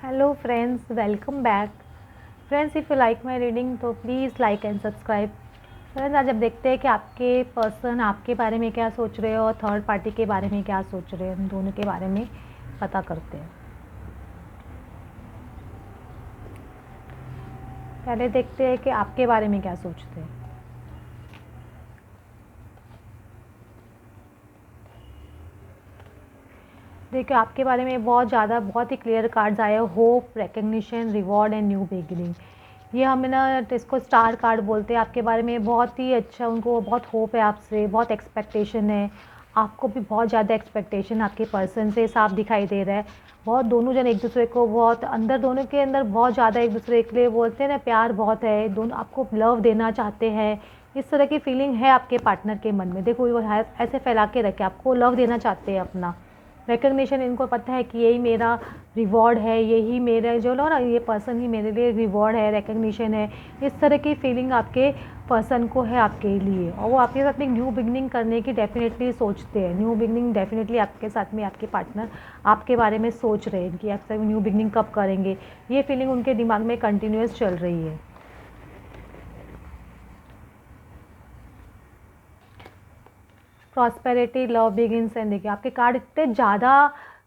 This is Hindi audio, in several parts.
Hello friends, welcome back. Friends, if you like my reading तो please like and subscribe. Friends, आज अब देखते हैं कि आपके पर्सन आपके बारे में क्या सोच रहे हो और थर्ड पार्टी के बारे में क्या सोच रहे हैं. उन दोनों के बारे में पता करते हैं. पहले देखते हैं कि आपके बारे में क्या सोचते हैं. देखिए, आपके बारे में बहुत ही क्लियर कार्ड्स आए. Hope, recognition, reward and new beginning. ये हमें ना इसको स्टार कार्ड बोलते हैं. आपके बारे में बहुत ही अच्छा, उनको बहुत होप है आपसे, बहुत एक्सपेक्टेशन है. आपको भी बहुत ज़्यादा एक्सपेक्टेशन आपके पर्सन से साफ दिखाई दे रहा है. बहुत दोनों जन एक दूसरे को बहुत अंदर, दोनों के अंदर बहुत ज़्यादा एक दूसरे के लिए बोलते हैं ना, प्यार बहुत है. दोनों आपको लव देना चाहते हैं. इस तरह की फीलिंग है आपके पार्टनर के मन में. देखो, वो ऐसे फैला के रखे, आपको लव देना चाहते हैं अपना. रिकग्निशन, इनको पता है कि यही मेरा रिवॉर्ड है, यही मेरा जो लो ना, ये पर्सन ही मेरे लिए रिवॉर्ड है, रिकग्निशन है. इस तरह की फीलिंग आपके पर्सन को है आपके लिए, और वो आपके साथ में न्यू बिगनिंग करने की डेफिनेटली सोचते हैं. न्यू बिगनिंग डेफिनेटली आपके साथ में, आपके पार्टनर आपके बारे में सोच रहे हैं कि आपसे न्यू बिगनिंग कब करेंगे. ये फीलिंग उनके दिमाग में कंटिन्यूस चल रही है. Prosperity, love begins and. देखिए, आपके कार्ड इतने ज़्यादा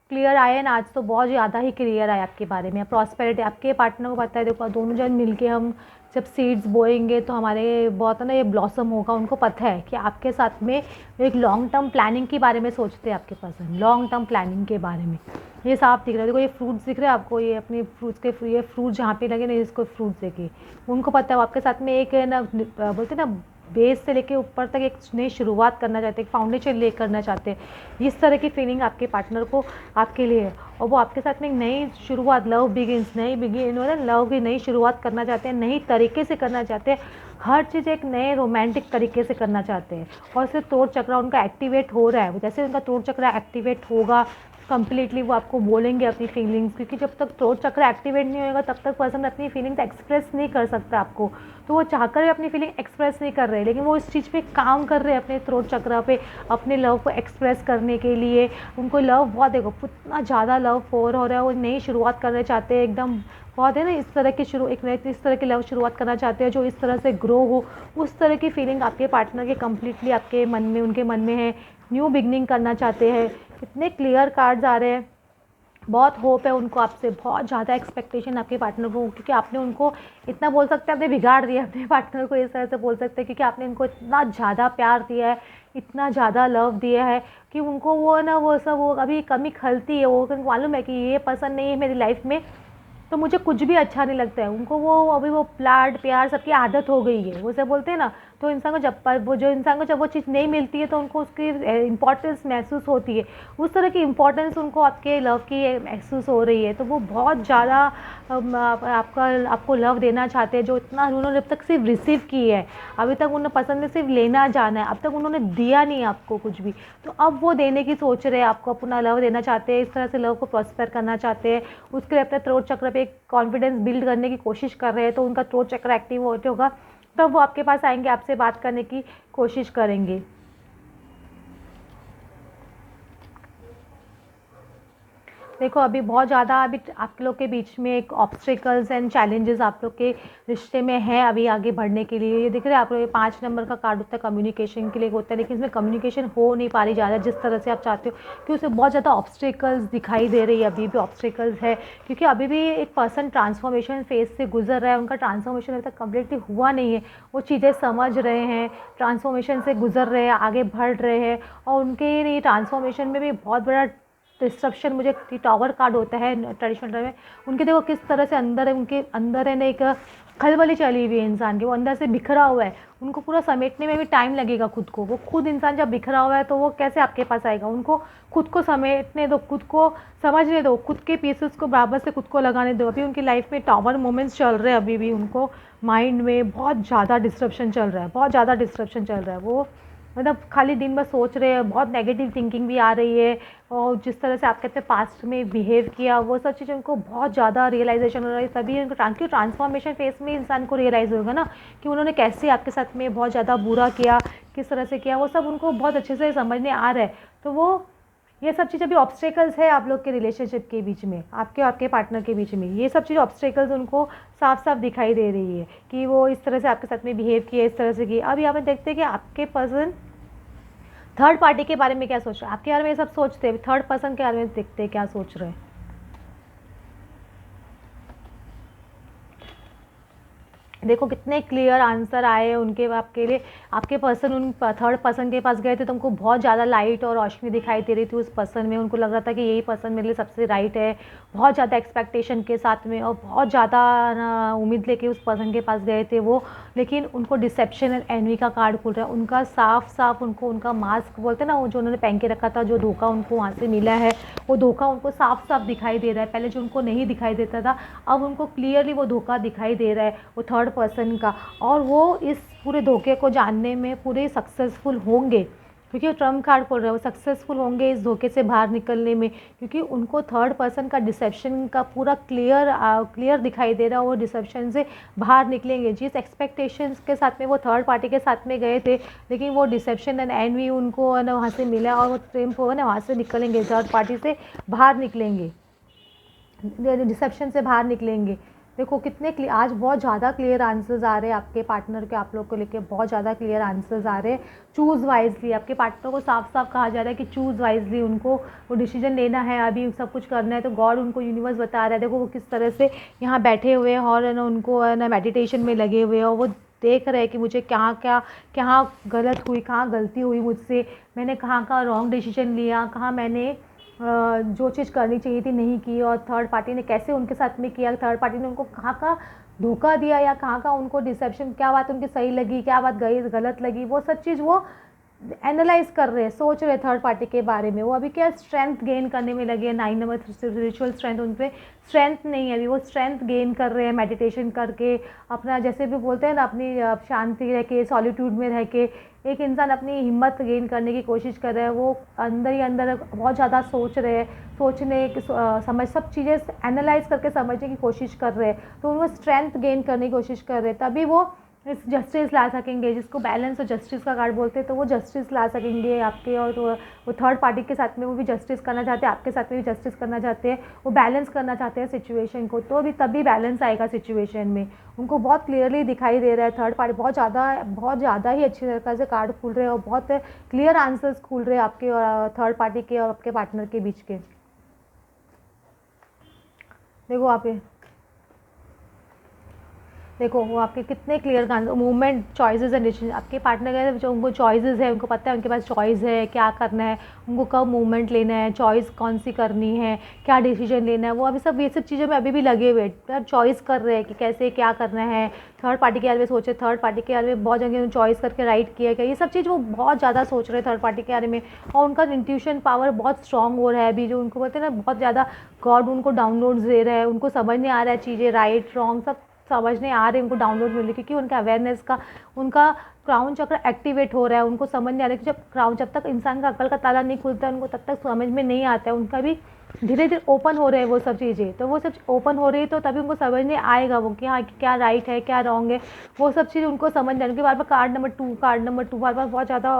क्लियर आए हैं ना आज, तो बहुत ज़्यादा ही क्लियर आए आपके बारे में. प्रॉस्पेरिटी, आपके पार्टनर को पता है. देखो, दोनों जन मिलके हम जब सीड्स बोएंगे तो हमारे बहुत है ना, ये ब्लॉसम होगा. उनको पता है कि आपके साथ में एक लॉन्ग टर्म प्लानिंग के बारे में सोचते हैं आपके पर्सन. लॉन्ग टर्म प्लानिंग के बारे में ये साफ दिख रहा है. देखो, ये फ्रूट्स दिख रहे हैं आपको, ये अपने फ्रूट्स के ये फ्रूट जहाँ पे लगे ना, इसको फ्रूट्स देखिए. उनको पता है वो आपके साथ में एक है ना, बोलते हैं ना, बेस से लेके ऊपर तक एक नई शुरुआत करना चाहते हैं, एक फाउंडेशन ले करना चाहते हैं. इस तरह की फीलिंग आपके पार्टनर को आपके लिए है, और वो आपके साथ में एक नई शुरुआत, लव बिगिंस, नई बिगिन लव की नई शुरुआत करना चाहते हैं. नई तरीके से करना चाहते हैं. हर चीज़ एक नए रोमांटिक तरीके से करना चाहते हैं. और सिर्फ तोड़ चक्रा उनका एक्टिवेट हो रहा है. जैसे उनका तोड़ चक्रा एक्टिवेट होगा कंप्लीटली, वो आपको बोलेंगे अपनी फीलिंग्स. क्योंकि जब तक थ्रोट चक्र एक्टिवेट नहीं होगा तब तक पर्सन अपनी फीलिंग्स एक्सप्रेस नहीं कर सकता आपको. तो वो चाहकर भी अपनी फीलिंग एक्सप्रेस नहीं कर रहे, लेकिन वो इस चीज़ पे काम कर रहे हैं, अपने थ्रोट चक्र पे अपने लव को एक्सप्रेस करने के लिए. उनको लव बहुत, देखो कितना ज़्यादा लव फोर हो रहा है. वो नई शुरुआत करना चाहते हैं एकदम, बहुत है ना, इस तरह की इस तरह की लव शुरुआत करना चाहते हैं जो इस तरह से ग्रो हो. उस तरह की फीलिंग आपके पार्टनर के कम्प्लीटली आपके मन में, उनके मन में है. न्यू बिगनिंग करना चाहते हैं. इतने क्लियर कार्ड्स आ रहे हैं. बहुत होप है उनको आपसे, बहुत ज़्यादा एक्सपेक्टेशन आपके पार्टनर को, क्योंकि आपने उनको इतना, बोल सकते हैं आपने बिगाड़ दिया अपने पार्टनर को, इस तरह से बोल सकते हैं. क्योंकि आपने उनको इतना ज़्यादा प्यार दिया है, इतना ज़्यादा लव दिया है कि उनको वो ना, वो सब, वो अभी कमी खलती है. वो उनको मालूम है कि ये पसंद नहीं है मेरी लाइफ में, तो मुझे कुछ भी अच्छा नहीं लगता है. उनको वो अभी वो प्लाट प्यार सबकी आदत हो गई है, वो सब बोलते हैं ना. तो इंसान को जब वो चीज़ नहीं मिलती है तो उनको उसकी इम्पोर्टेंस महसूस होती है. उस तरह की इम्पोर्टेंस उनको आपके लव की महसूस हो रही है. तो वो बहुत ज़्यादा आपको लव देना चाहते हैं, जो इतना उन्होंने अब तक सिर्फ रिसीव की है. अभी तक उन्हें पसंद है सिर्फ लेना जाना है, अब तक उन्होंने दिया नहीं आपको कुछ भी. तो अब वो देने की सोच रहे हैं, आपको अपना लव देना चाहते हैं. इस तरह से लव को प्रॉस्पर करना चाहते हैं. उसके लिए अपने थ्रोट चक्र पे एक कॉन्फिडेंस बिल्ड करने की कोशिश कर रहे हैं. तो उनका थ्रोट चक्र एक्टिव होगा, तब वो आपके पास आएंगे, आपसे बात करने की कोशिश करेंगे. देखो, अभी बहुत ज़्यादा, अभी आप लोग के बीच में एक ऑब्स्टिकल्स एंड चैलेंजेस आप लोग के रिश्ते में है अभी आगे बढ़ने के लिए. ये दिख रहे हैं आप लोग, ये 5 नंबर का कार्ड होता है, कम्युनिकेशन के लिए होता है. लेकिन इसमें कम्युनिकेशन हो नहीं पा रही ज़्यादा जिस तरह से आप चाहते हो, कि उसे बहुत ज़्यादा ऑब्स्टिकल्स दिखाई दे रही है. अभी भी ऑब्स्टिकल्स है, क्योंकि अभी भी एक पर्सन ट्रांसफॉर्मेशन फेज से गुजर रहा है. उनका ट्रांसफॉर्मेशन अभी तक कम्प्लीटली हुआ नहीं है. वो चीज़ें समझ रहे हैं, ट्रांसफॉर्मेशन से गुजर रहे हैं, आगे बढ़ रहे हैं. और उनके ये ट्रांसफॉर्मेशन में भी बहुत बड़ा डिस्ट्रप्शन, मुझे टावर कार्ड होता है ट्रेडिशनल में. उनके देखो किस तरह से अंदर है, उनके अंदर है ना एक खलबली चली हुई है इंसान की. वो अंदर से बिखरा हुआ है. उनको पूरा समेटने में भी टाइम लगेगा खुद को. वो खुद इंसान जब बिखरा हुआ है तो वो कैसे आपके पास आएगा. उनको खुद को समेटने दो, खुद को समझने दो, खुद के पीसेस को बराबर से खुद को लगाने दो. अभी उनकी लाइफ में टावर मोमेंट्स चल रहे हैं. अभी भी उनको माइंड में बहुत ज़्यादा डिस्ट्रप्शन चल रहा है, बहुत ज़्यादा डिस्ट्रप्शन चल रहा है. वो मतलब खाली दिन भर सोच रहे हैं, बहुत नेगेटिव थिंकिंग भी आ रही है. और जिस तरह से आप कहते हैं पास्ट में बिहेव किया, वो सब चीज़ें उनको बहुत ज़्यादा रियलाइजेशन हो रहा है. तभी उनको ट्रांसफॉर्मेशन फेस में इंसान को रियलाइज़ होगा ना, कि उन्होंने कैसे आपके साथ में बहुत ज़्यादा बुरा किया, किस तरह से किया. वो सब उनको बहुत अच्छे से समझने आ रहा है. तो वो ये सब चीज़ अभी ऑब्स्टेकल्स है आप लोग के रिलेशनशिप के बीच में, आपके और आपके पार्टनर के बीच में। ये सब चीज़ ऑब्स्टेकल्स उनको साफ साफ दिखाई दे रही है कि वो इस तरह से आपके साथ में बिहेव किए, इस तरह से किए। अब यहाँ पे देखते हैं कि आपके पर्सन थर्ड पार्टी के बारे में क्या सोच रहे हैं। आपके बारे में ये सब सोचते हैं, थर्ड पर्सन के बारे में देखते हैं क्या सोच रहे हैं। देखो कितने क्लियर आंसर आए उनके आपके लिए। आपके पर्सन उन थर्ड पर्सन के पास गए थे तो उनको बहुत ज़्यादा लाइट और रोशनी दिखाई दे रही थी उस पर्सन में। उनको लग रहा था कि यही पर्सन मेरे लिए सबसे राइट है, बहुत ज़्यादा एक्सपेक्टेशन के साथ में और बहुत ज़्यादा उम्मीद लेके उस पर्सन के पास गए थे वो। लेकिन उनको डिसेप्शन एंड एनवी का कार्ड खुल रहा है। उनका साफ साफ उनको उनका मास्क बोलते हैं ना, वो जो उन्होंने पहन के रखा था, जो धोखा उनको वहाँ से मिला है, वो धोखा उनको साफ साफ दिखाई दे रहा है। पहले जो उनको नहीं दिखाई देता था, अब उनको क्लियरली वो धोखा दिखाई दे रहा है वो थर्ड पर्सन का। और वो इस पूरे धोखे को जानने में पूरे सक्सेसफुल होंगे, क्योंकि वो ट्रम्प कार्ड खोल रहे हैं। वो सक्सेसफुल होंगे इस धोखे से बाहर निकलने में, क्योंकि उनको थर्ड पर्सन का डिसेप्शन का पूरा क्लियर दिखाई दे रहा है। वो डिसेप्शन से बाहर निकलेंगे। जिस एक्सपेक्टेशंस के साथ में वो थर्ड पार्टी के साथ में गए थे, लेकिन वो डिसेप्शन एंड एनवी उनको है ना वहाँ से मिला और वो ट्रम्प है ना वहाँ से निकलेंगे, थर्ड पार्टी से बाहर निकलेंगे, डिसेप्शन से बाहर निकलेंगे। देखो कितने आज बहुत ज़्यादा क्लियर आंसर्स आ रहे हैं आपके पार्टनर के, आप लोग को लेके बहुत ज़्यादा क्लियर आंसर्स आ रहे हैं। चूज़ वाइजली, आपके पार्टनर को साफ साफ कहा जा रहा है कि चूज़ वाइजली, उनको वो डिसीजन लेना है, अभी सब कुछ करना है। तो गॉड उनको यूनिवर्स बता रहा है। देखो वो किस तरह से यहाँ बैठे हुए हैं और ना उनको ना मेडिटेशन में लगे हुए हैं और वो देख रहे हैं कि मुझे कहाँ गलत हुई, कहाँ गलती हुई मुझसे, मैंने कहाँ रॉन्ग डिसीजन लिया, कहाँ मैंने जो चीज़ करनी चाहिए थी नहीं की, और थर्ड पार्टी ने कैसे उनके साथ में किया, थर्ड पार्टी ने उनको कहाँ धोखा दिया या कहाँ उनको डिसेप्शन, क्या बात उनकी सही लगी, क्या बात गलत लगी, वो सब चीज़ वो एनालाइज कर रहे हैं, सोच रहे थर्ड पार्टी के बारे में। वो अभी क्या स्ट्रेंथ गेन करने में लगे हैं। 9 नंबर स्पिरिचुअल स्ट्रेंथ, उन पर स्ट्रेंथ नहीं है अभी, वो स्ट्रेंथ गेन कर रहे हैं मेडिटेशन करके, अपना जैसे भी बोलते हैं ना, अपनी शांति रह के, सॉलिट्यूड में रह के एक इंसान अपनी हिम्मत गेन करने की कोशिश कर रहा है। वो अंदर ही अंदर बहुत ज़्यादा सोच रहे हैं, सोचने की समझ, सब चीज़ें एनालाइज करके समझने की कोशिश कर रहे हैं। तो वो स्ट्रेंथ गेन करने की कोशिश कर रहे हैं, तभी वो इस जस्टिस ला सकेंगे, जिसको बैलेंस और जस्टिस का कार्ड बोलते हैं। तो वो जस्टिस ला सकेंगे आपके, और तो वो थर्ड पार्टी के साथ में वो भी जस्टिस करना चाहते हैं, आपके साथ में भी जस्टिस करना चाहते हैं, वो बैलेंस करना चाहते हैं सिचुएशन को। तो अभी तभी बैलेंस आएगा सिचुएशन में। उनको बहुत क्लियरली दिखाई दे रहा है थर्ड पार्टी, बहुत ज़्यादा ही अच्छी तरह से कार्ड खुल रहे हैं और बहुत क्लियर आंसर्स खुल रहे हैं आपके और थर्ड पार्टी के और आपके पार्टनर के बीच के। देखो वो आपके कितने clear movement, choices and decision. आपके पार्टनर का जो उनको चॉइसेस है, उनको पता है उनके पास चॉइस है, क्या करना है, उनको कब मूवमेंट लेना है, चॉइस कौन सी करनी है, क्या डिसीजन लेना है। वो अभी सब ये सब चीज़ों में अभी भी लगे हुए हैं, चॉइस कर रहे हैं कि कैसे क्या करना है। थर्ड पार्टी के बारे में सोचे, थर्ड पार्टी के बारे में बहुत जगह चॉइस करके राइट किया गया, ये सब चीज़ वो बहुत ज़्यादा सोच रहे हैं थर्ड पार्टी के बारे में। और उनका इंट्यूशन पावर बहुत स्ट्रॉन्ग हो रहा है अभी, जो उनको बोलते हैं ना, बहुत ज़्यादा गॉड उनको डाउनलोड्स दे रहा है। उनको समझ नहीं आ रहा है चीज़ें, राइट रॉन्ग सब समझने आ रहे हैं, उनको डाउनलोड मिल रही है, क्योंकि उनका अवेयरनेस का, उनका क्राउन चक्र एक्टिवेट हो रहा है। उनको समझ नहीं आ रहा है कि जब तक इंसान का अकल का ताला नहीं खुलता है, उनको तब तक समझ में नहीं आता है। उनका भी धीरे धीरे ओपन हो रहे हैं वो सब चीज़ें। तो वो सब ओपन हो रही है तो तभी उनको समझ में आएगा वो कि हाँ क्या राइट है, क्या रॉन्ग है, वो सब चीज़ उनको समझ जाए। उनके बार बार कार्ड नंबर 2 बार बार बहुत ज़्यादा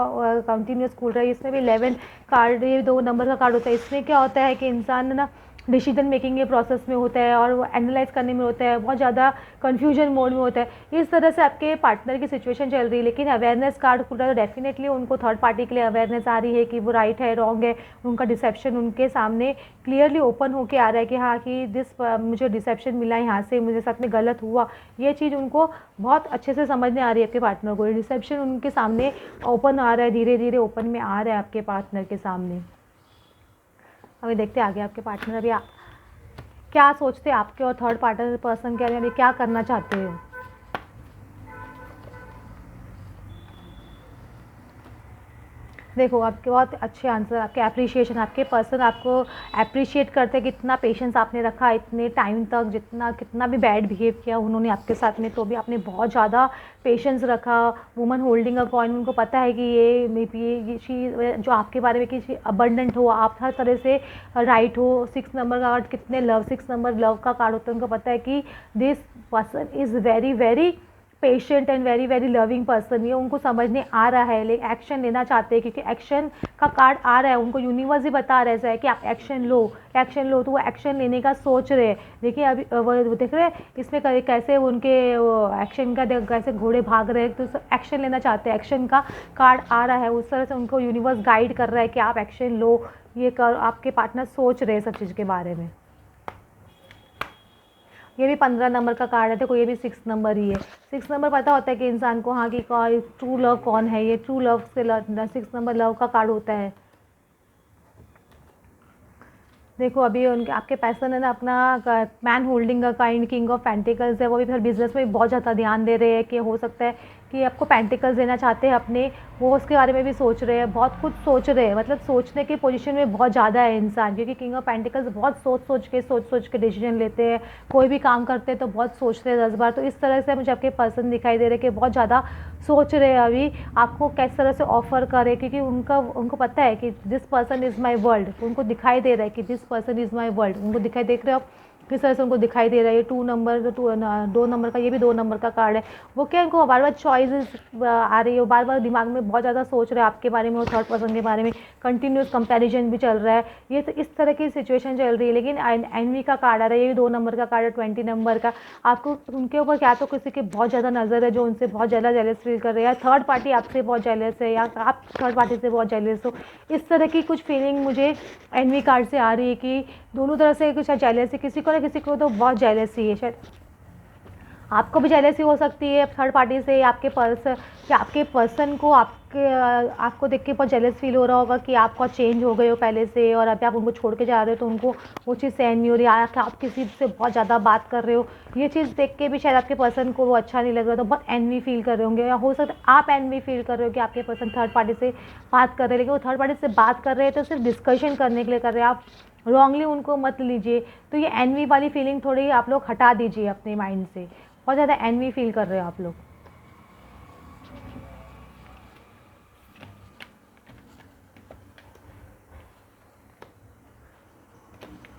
कंटिन्यूस खुल रहा है। इसमें भी 11 कार्ड, ये 2 नंबर का कार्ड होता है। इसमें क्या होता है कि इंसान ना डिसीजन मेकिंग के प्रोसेस में होता है और वो एनालाइज करने में होता है, बहुत ज़्यादा कन्फ्यूजन मोड में होता है। इस तरह से आपके पार्टनर की सिचुएशन चल रही है। लेकिन अवेयरनेस कार्ड खुल रहा है तो डेफिनेटली उनको थर्ड पार्टी के लिए अवेयरनेस आ रही है कि वो राइट है, रॉन्ग है। उनका डिसेप्शन उनके सामने क्लियरली ओपन होकर आ रहा है कि हाँ कि मुझे डिसेप्शन मिला, यहाँ से मुझे साथ में गलत हुआ। ये चीज़ उनको बहुत अच्छे से समझने आ रही है आपके पार्टनर को। डिसेप्शन उनके सामने ओपन आ रहा है, धीरे धीरे ओपन में आ रहा है आपके पार्टनर के सामने। अभी देखते हैं आगे आपके पार्टनर अभी क्या सोचते हैं आपके और थर्ड पार्टनर पर्सन के बारे में, अभी क्या करना चाहते हो। देखो आपके बहुत अच्छे आंसर, आपके अप्रिशिएशन, आपके पर्सन आपको अप्रिशिएट करते हैं, कितना पेशेंस आपने रखा इतने टाइम तक, कितना भी बैड बिहेव किया उन्होंने आपके साथ में, तो भी आपने बहुत ज़्यादा पेशेंस रखा। वुमन होल्डिंग अ कॉइन, उनको पता है कि ये मे बी ये चीज़ जो आपके बारे में कि अबंडेंट हो, आप हर तरह से राइट हो। 6 नंबर का कार्ड, कितने लव, 6 नंबर लव का कार्ड होता है। उनको पता है कि this person is very very patient and very very loving person, ये उनको समझने आ रहा है लेकिन एक्शन लेना चाहते हैं, क्योंकि एक्शन का कार्ड आ रहा है, उनको यूनिवर्स ही बता रहा है कि आप एक्शन लो, एक्शन लो, तो वो एक्शन लेने का सोच रहे हैं। देखिए अभी वो देख रहे हैं इसमें कैसे उनके एक्शन का कैसे घोड़े भाग रहे हैं, तो एक्शन लेना चाहते हैं, एक्शन का कार्ड आ रहा है, उस तरह से उनको यूनिवर्स गाइड कर रहा है कि आप एक्शन लो, ये कर, आपके पार्टनर सोच रहे हैं सब चीज़ के बारे में। ये भी 15 नंबर का कार्ड है, देखो ये भी 6 नंबर ही है। 6 नंबर पता होता है कि इंसान को, हाँ कि ट्रू लव कौन है, ये ट्रू लव से 6 नंबर लव का कार्ड होता है। देखो अभी उनके आपके पर्सन है ना अपना मैन होल्डिंग का काइंड, किंग ऑफ पेंटिकल्स है, वो भी फिर बिजनेस में बहुत ज़्यादा ध्यान दे रहे हैं कि हो सकता है कि आपको पेंटिकल्स देना चाहते हैं अपने, वो उसके बारे में भी सोच रहे हैं, बहुत कुछ सोच रहे हैं, मतलब सोचने की पोजीशन में बहुत ज़्यादा है इंसान, क्योंकि किंग ऑफ पेंटिकल्स बहुत सोच के डिसीजन लेते हैं, कोई भी काम करते हैं तो बहुत सोचते हैं 10 बार। तो इस तरह से मुझे आपके पर्सन दिखाई दे रहे हैं कि बहुत ज़्यादा सोच रहे हैं अभी आपको किस तरह से ऑफ़र करें, क्योंकि उनको पता है कि this person is my world, उनको दिखाई दे रहा है कि this person is my world, उनको दिखाई देख रहे हो आप किस तरह से उनको दिखाई दे रहा है। ये 2 नंबर 2 नंबर का, ये भी 2 नंबर का कार्ड है। वो क्या उनको बार बार चॉइसेस आ रही है, बार बार दिमाग में बहुत ज़्यादा सोच रहे हैं आपके बारे में और थर्ड पर्सन के बारे में, कंटिन्यूस कंपैरिजन भी चल रहा है, ये तो इस तरह की सिचुएशन चल रही है। लेकिन एनवी का कार्ड आ रहा है, ये भी 2 नंबर का कार्ड है, 20 नंबर का। आपको उनके ऊपर क्या तो किसी की बहुत ज़्यादा नज़र है जो उनसे बहुत ज़्यादा जेलस फील कर रहे हैं, या थर्ड पार्टी आपसे बहुत जेलस है, या आप थर्ड पार्टी से बहुत जेलस हो, इस तरह की कुछ फीलिंग मुझे एनवी कार्ड से आ रही है कि दोनों तरह से कुछ जेलसी, किसी को ना किसी को तो बहुत जेलसी है, शायद आपको भी जेलसी हो सकती है थर्ड पार्टी से, आपके पर्सन को आपको देख के बहुत जेलस फील हो रहा होगा कि आपका चेंज हो गए हो पहले से और अभी आप उनको छोड़ के जा रहे हो, तो उनको वो चीज़ सहन नहीं हो रही, आप किसी से बहुत ज़्यादा बात कर रहे हो, ये चीज़ देख के भी शायद आपके पर्सन को वो अच्छा नहीं लग रहा, तो बहुत एनवी फील कर रहे होंगे, या हो सकता है आप एनवी फील कर रहे हो कि आपके पर्सन थर्ड पार्टी से बात कर रहे हैं, लेकिन वो थर्ड पार्टी से बात कर रहे हैं तो सिर्फ डिस्कशन करने के लिए कर रहे हैं, आप रॉन्गली उनको मत लीजिए। तो ये एनवी वाली फीलिंग थोड़ी आप लोग हटा दीजिए अपने माइंड से, बहुत ज़्यादा एनवी फील कर रहे हो आप लोग।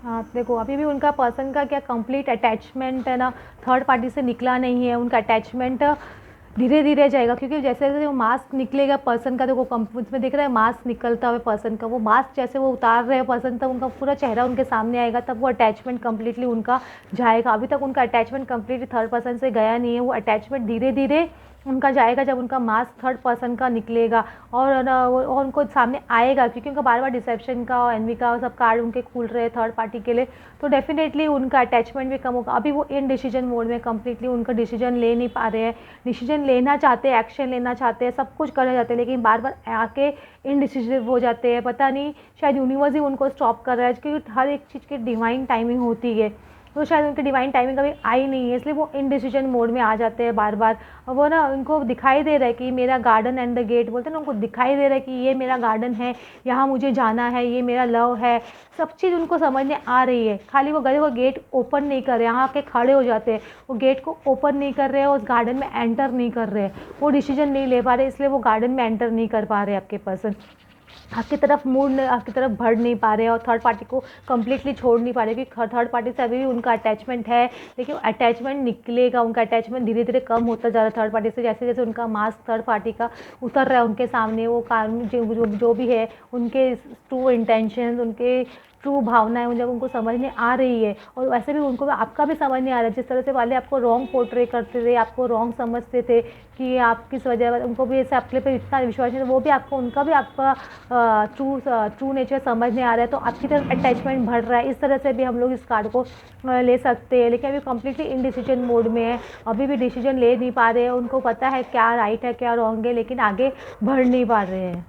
हाँ देखो अभी भी उनका पर्सन का क्या कंप्लीट अटैचमेंट है ना, थर्ड पार्टी से निकला नहीं है, उनका अटैचमेंट धीरे धीरे जाएगा, क्योंकि जैसे जैसे वो मास्क निकलेगा पर्सन का, देखो उसमें दिख रहा है मास्क निकलता हुआ पर्सन का, वो मास्क जैसे वो उतार रहे हैं पर्सन, तब उनका पूरा चेहरा उनके सामने आएगा, तब वो अटैचमेंट कम्प्लीटली उनका जाएगा। अभी तक उनका अटैचमेंट कम्प्लीटली थर्ड पर्सन से गया नहीं है, वो अटैचमेंट धीरे धीरे उनका जाएगा जब उनका मास्क थर्ड पर्सन का निकलेगा और उनको सामने आएगा, क्योंकि उनका बार बार डिसेप्शन का और एनवी का सब कार्ड उनके खुल रहे हैं थर्ड पार्टी के लिए, तो डेफिनेटली उनका अटैचमेंट भी कम होगा। अभी वो इन डिसीजन मोड में कम्प्लीटली उनका डिसीजन ले नहीं पा रहे हैं, डिसीजन लेना चाहते हैं, एक्शन लेना चाहते हैं, सब कुछ करना चाहते हैं, लेकिन बार बार आके इनडिसिसिव हो जाते हैं, पता नहीं शायद यूनिवर्स ही उनको स्टॉप कर रहा है, क्योंकि हर एक चीज़ की डिवाइन टाइमिंग होती है, तो शायद उनकी डिवाइन टाइमिंग कभी आई नहीं है, इसलिए वो इनडिसीजन मोड में आ जाते हैं बार बार। और वो ना उनको दिखाई दे रहा है कि मेरा गार्डन एंड द गेट बोलते हैं ना, उनको दिखाई दे रहा है कि ये मेरा गार्डन है, यहाँ मुझे जाना है, ये मेरा लव है, सब चीज़ उनको समझ में आ रही है, खाली वो गए वो गेट ओपन नहीं कर रहे, यहाँ आके खड़े हो जाते हैं, वो गेट को ओपन नहीं कर रहे हैं, उस गार्डन में एंटर नहीं कर रहे हैं, वो डिसीजन नहीं ले पा रहे, इसलिए वो गार्डन में एंटर नहीं कर पा रहे आपके पर्सन, आपकी तरफ मूड आपकी तरफ बढ़ नहीं पा रहे हैं और थर्ड पार्टी को कम्प्लीटली छोड़ नहीं पा रहे, क्योंकि थर्ड पार्टी से अभी भी उनका अटैचमेंट है, लेकिन अटैचमेंट निकलेगा, उनका अटैचमेंट धीरे धीरे कम होता जा रहा है थर्ड पार्टी से, जैसे जैसे उनका मास्क थर्ड पार्टी का उतर रहा है उनके सामने, वो काम जो भी है उनके ट्रू इंटेंशंस, उनके ट्रू भावनाएं जब उनको समझ में आ रही है, और वैसे भी उनको आपका भी समझ नहीं आ रहा है, जिस तरह से वाले आपको रॉन्ग पोर्ट्रे करते थे, आपको रॉन्ग समझते थे कि आप किस वजह, उनको भी ऐसे आपके पे इतना विश्वास नहीं, वो भी आपको उनका भी आपका ट्रू नेचर समझने आ रहा है, तो आपकी तरफ अटैचमेंट बढ़ रहा है, इस तरह से भी हम लोग इस कार्ड को ले सकते हैं। लेकिन अभी कम्प्लीटली इनडिसीजन मोड में है, अभी भी डिसीजन ले नहीं पा रहे हैं, उनको पता है क्या राइट है क्या रॉन्ग है, लेकिन आगे बढ़ नहीं पा रहे हैं,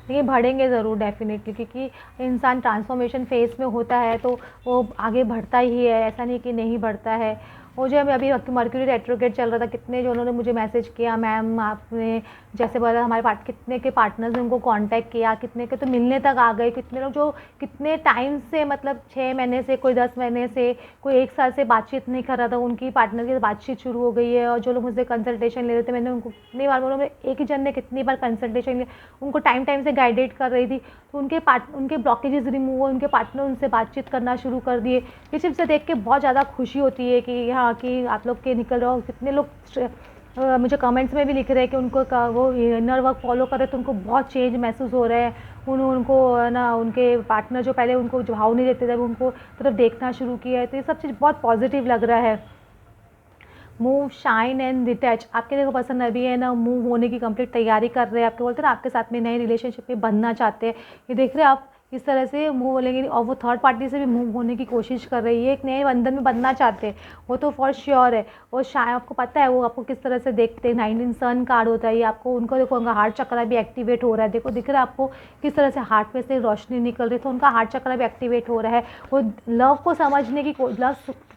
लेकिन बढ़ेंगे ज़रूर डेफिनेटली, क्योंकि इंसान ट्रांसफॉर्मेशन फेज़ में होता है तो वो आगे बढ़ता ही है, ऐसा नहीं कि नहीं बढ़ता है। वो जो अभी मर्क्यूरी रेट्रोग्रेड चल रहा था, कितने जो उन्होंने मुझे मैसेज किया, मैम आपने जैसे बोला हमारे कितने के पार्टनर्स ने उनको कांटेक्ट किया, कितने के तो मिलने तक आ गए, कितने लोग जो कितने टाइम से मतलब 6 महीने से, कोई 10 महीने से, कोई 1 साल से बातचीत नहीं कर रहा था, उनकी पार्टनर की बातचीत शुरू हो गई है। और जो लोग मुझसे कंसल्टेशन ले रहे थे, मैंने उनको कितनी बार बोला, एक ही जन ने कितनी बार कंसल्टेशन लिया, उनको टाइम टाइम से गाइडेड कर रही थी, तो उनके ब्लॉकेजेस रिमूव हुए, उनके पार्टनर उनसे बातचीत करना शुरू कर दिए। ये चीज़ से देख के बहुत ज़्यादा खुशी होती है कि हाँ अच्छा कि आप लोग के निकल रहा हो। कितने लोग मुझे कमेंट्स में भी लिख रहे हैं कि उनको वो इनर वर्क फॉलो कर रहे तो उनको बहुत चेंज महसूस हो रहा है। उनको ना उनके पार्टनर जो पहले उनको भाव नहीं देते थे, उनको तरफ देखना शुरू किया है, तो ये सब चीज़ बहुत पॉजिटिव लग रहा है। मूव, शाइन एंड डिटैच, आपके देखो पसंद अभी है ना, मूव होने की कंप्लीट तैयारी कर रहे हैं। आपके बोलते हैं ना आपके साथ में नए रिलेशनशिप में बनना चाहते हैं, ये देख रहे हैं आप इस तरह से मूव बोलेंगे। और वो थर्ड पार्टी से भी मूव होने की कोशिश कर रही है, एक नए बंधन में बनना चाहते हैं, वो तो फॉर श्योर है। और शायद आपको पता है वो आपको किस तरह से देखते हैं, 19 सन कार्ड होता है ये, आपको उनको देखो उनका हार्ट चक्र भी एक्टिवेट हो रहा है। देखो दिख रहा है आपको किस तरह से हार्ट में से रोशनी निकल रही है, तो उनका हार्ट चक्र भी एक्टिवेट हो रहा है। वो लव को समझने की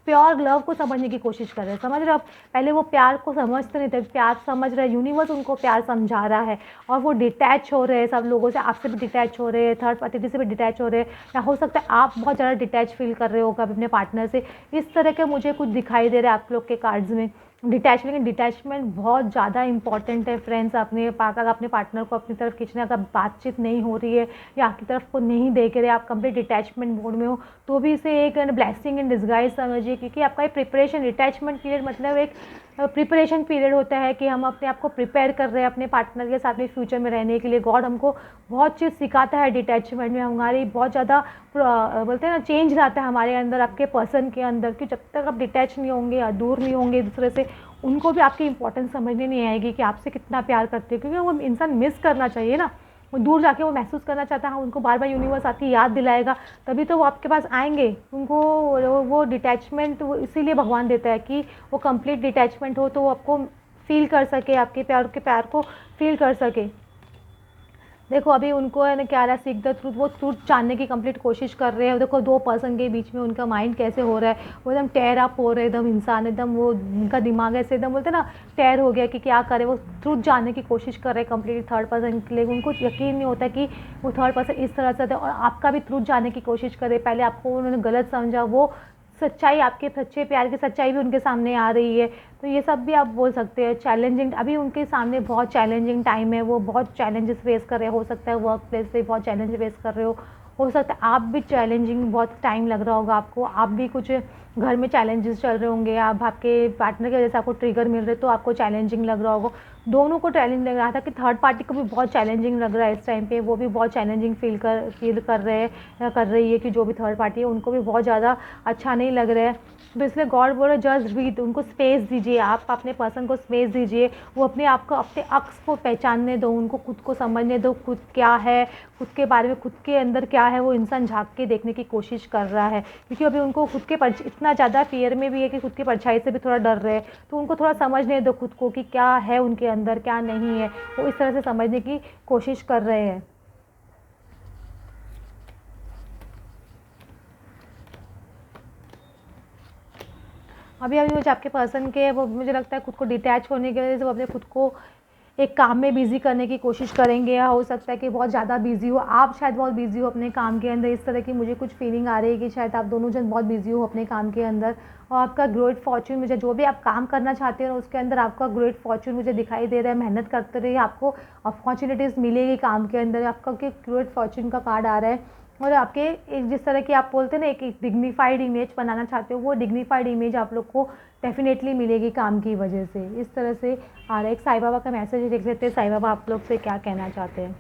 प्योर लव को समझने की कोशिश कर रहे हैं, समझ रहे हो आप। पहले वो प्यार को समझते नहीं थे, प्यार समझ रहे हैं, यूनिवर्स उनको प्यार समझा रहा है। और वो डिटैच हो रहे हैं सब लोगों से, आपसे भी डिटैच हो रहे हैं, थर्ड पार्टी से भी डिटैच हो रहे हैं, या हो सकता है आप बहुत ज़्यादा डिटैच फील कर रहे हो कभी अपने पार्टनर से। इस तरह के मुझे कुछ दिखाई दे रहा है आप लोग के कार्ड्स में। डिटैचमेंट बहुत ज़्यादा इंपॉर्टेंट है फ्रेंड्स। अपने पार्टनर को अपनी तरफ खींचना, अगर बातचीत नहीं हो रही है या आपकी तरफ को नहीं देख रहे, आप कंप्लीट डिटैचमेंट मोड में हो, तो भी इसे एक ब्लेसिंग इन डिस्गाइज समझिए। क्योंकि आपका एक प्रिपरेशन, डिटैचमेंट पीरियड मतलब एक प्रिपरेशन पीरियड होता है कि हम अपने आप को प्रिपेयर कर रहे हैं अपने पार्टनर के साथ में फ्यूचर में रहने के लिए। गॉड हमको बहुत चीज़ सिखाता है डिटैचमेंट में, हमारी बहुत ज़्यादा बोलते हैं ना चेंज लाता है हमारे अंदर, आपके पर्सन के अंदर। कि जब तक आप डिटैच नहीं होंगे या दूर नहीं होंगे एक दूसरे से, उनको भी आपकी इंपॉर्टेंस समझने नहीं आएगी कि आपसे कितना प्यार करते हो। क्योंकि वो इंसान मिस करना चाहिए ना, वो दूर जाके वो महसूस करना चाहता है, उनको बार बार यूनिवर्स आपकी याद दिलाएगा, तभी तो वो आपके पास आएंगे। उनको वो डिटैचमेंट वो इसीलिए भगवान देता है कि वो कंप्लीट डिटैचमेंट हो, तो वो आपको फील कर सके, आपके प्यार को फील कर सके। देखो अभी उनको है ना क्या रहा है, सीख द ट्रूथ, वो ट्रूथ जानने की कंप्लीट कोशिश कर रहे हैं। देखो दो पर्सन के बीच में उनका माइंड कैसे हो रहा है, वो एकदम टेयर अप हो रहे हैं, एकदम इंसान एकदम वो उनका दिमाग ऐसे एकदम बोलते हैं ना टेयर हो गया कि क्या करे। वो ट्रूथ जानने की कोशिश कर रहे हैं कंप्लीट थर्ड पर्सन के लिए। उनको यकीन नहीं होता कि वो थर्ड पर्सन इस तरह से था, और आपका भी ट्रूथ जानने की कोशिश करे। पहले आपको उन्होंने गलत समझा, वो सच्चाई, आपके सच्चे प्यार की सच्चाई भी उनके सामने आ रही है। तो ये सब भी आप बोल सकते हैं चैलेंजिंग, अभी उनके सामने बहुत चैलेंजिंग टाइम है, वो बहुत चैलेंजेस फेस कर रहे हैं। हो सकता है वर्क प्लेस पे बहुत चैलेंज फेस कर रहे हो सकता है आप भी चैलेंजिंग बहुत टाइम लग रहा होगा आपको, आप भी कुछ घर में चैलेंजेस चल रहे होंगे, आप आपके पार्टनर की वजह से आपको ट्रिगर मिल रहे तो आपको चैलेंजिंग लग रहा होगा। दोनों को चैलेंज लग रहा था कि थर्ड पार्टी को भी बहुत चैलेंजिंग लग रहा है इस टाइम पे, वो भी बहुत चैलेंजिंग फील कर रहे हैं या कर रही है कि जो भी थर्ड पार्टी है उनको भी बहुत ज़्यादा अच्छा नहीं लग रहा है। तो इसलिए गॉड बोल रहे जस्ट ब्रीथ, उनको स्पेस दीजिए, आप अपने पर्सन को स्पेस दीजिए, वो अपने आप को अपने अक्स को पहचानने दो, उनको खुद को समझने दो, खुद क्या है, खुद के बारे में, खुद के अंदर क्या है, वो इंसान झांक के देखने की कोशिश कर रहा है। क्योंकि अभी उनको खुद के इतना ज़्यादा फियर में भी है कि खुद की परछाई से भी थोड़ा डर रहे हैं, तो उनको थोड़ा समझने दो खुद को कि क्या है उनके अंदर क्या नहीं है, वो इस तरह से समझने की कोशिश कर रहे हैं। अभी अभी मुझे आपके पर्सन के वो मुझे लगता है खुद को डिटैच होने की वजह से वो अपने खुद को एक काम में बिज़ी करने की कोशिश करेंगे, या हो सकता है कि बहुत ज़्यादा बिज़ी हो, आप शायद बहुत बिज़ी हो अपने काम के अंदर। इस तरह की मुझे कुछ फीलिंग आ रही है कि शायद आप दोनों जन बहुत बिज़ी हो अपने काम के अंदर, और आपका ग्रेट फॉर्च्यून, मुझे जो भी आप काम करना चाहते हो उसके अंदर आपका ग्रेट फॉर्च्यून मुझे दिखाई दे रहा है। मेहनत करते रहिए, आपको अपॉर्चुनिटीज़ मिलेगी काम के अंदर, आपका ग्रेट फॉर्च्यून का कार्ड आ रहा है। और आपके एक जिस तरह की आप बोलते हैं ना एक डिग्निफाइड इमेज बनाना चाहते हो, वो डिग्निफाइड इमेज आप लोग को डेफिनेटली मिलेगी काम की वजह से। इस तरह से आ रहा है। एक साईं बाबा का मैसेज देख लेते हैं, साईं बाबा आप लोग से क्या कहना चाहते हैं।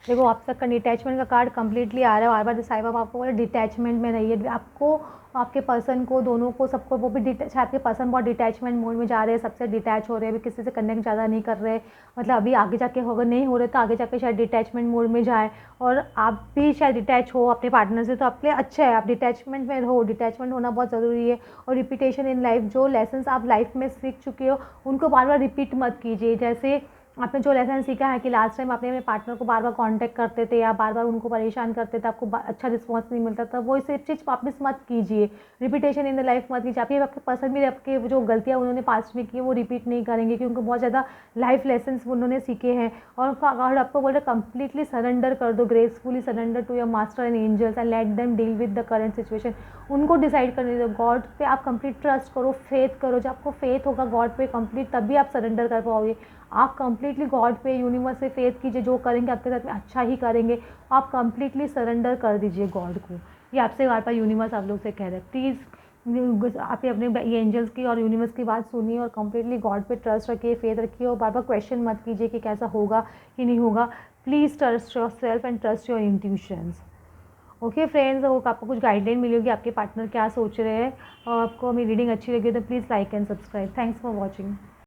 देखो आप सबका डिटैचमेंट का कार्ड कंप्लीटली आ रहा है, बार बार साईं बाबा आपको बोले डिटैचमेंट में रहिए। आपको आपके पर्सन को दोनों को सबको, वो भी आपके पर्सन बहुत डिटैचमेंट मोड में जा रहे हैं, सबसे डिटैच हो रहे हैं, अभी किसी से कनेक्ट ज़्यादा नहीं कर रहे, मतलब अभी आगे जाके अगर नहीं हो रहे तो आगे जाके शायद डिटैचमेंट मोड में जाए। और आप भी शायद डिटैच हो अपने पार्टनर से, तो आपके लिए अच्छा है, आप डिटैचमेंट में रहो, डिटैचमेंट होना बहुत ज़रूरी है। और रिपीटेशन इन लाइफ, जो लेसन्स आप लाइफ में सीख चुके हो उनको बार बार रिपीट मत कीजिए। जैसे आपने जो लेसन सीखा है कि लास्ट टाइम आपने अपने पार्टनर को बार बार कांटेक्ट करते थे या बार बार उनको परेशान करते थे, आपको अच्छा रिस्पॉन्स नहीं मिलता था, वो इसे चीज़ वापस मत कीजिए, रिपीटेशन इन द लाइफ मत कीजिए। आपके पर्सन भी आपके जो गलतियाँ उन्होंने पास्ट में की वो रिपीट नहीं करेंगे, क्योंकि उनको बहुत ज़्यादा लाइफ लेसन उन्होंने सीखे हैं। और गॉड आपको बोल रहे कंप्लीटली सरेंडर कर दो, gracefully surrender to your master and angels and let them deal with the current situation. उनको डिसाइड करने दो, गॉड पे आप कंप्लीट ट्रस्ट करो, फेथ करो। जब आपको फेथ होगा गॉड पे कंप्लीट, तभी आप सरेंडर कर पाओगे। आप कंप्लीटली गॉड पे, यूनिवर्स पे फेथ कीजिए, जो करेंगे आपके साथ में अच्छा ही करेंगे। आप कंप्लीटली सरेंडर कर दीजिए गॉड को। ये आपसे बार बार यूनिवर्स आप लोग से कह रहे हैं, प्लीज़ आप अपने ये एंजल्स की और यूनिवर्स की बात सुनिए और कंप्लीटली गॉड पे ट्रस्ट रखिए, फेथ रखिए और बार बार क्वेश्चन मत कीजिए कि कैसा होगा कि नहीं होगा। Please trust your self and trust your intuitions. Okay friends, आपको कुछ गाइडलाइन मिली होगी आपके पार्टनर क्या सोच रहे हैं, और आपको मेरी रीडिंग अच्छी लगी तो please like and subscribe. Thanks for watching.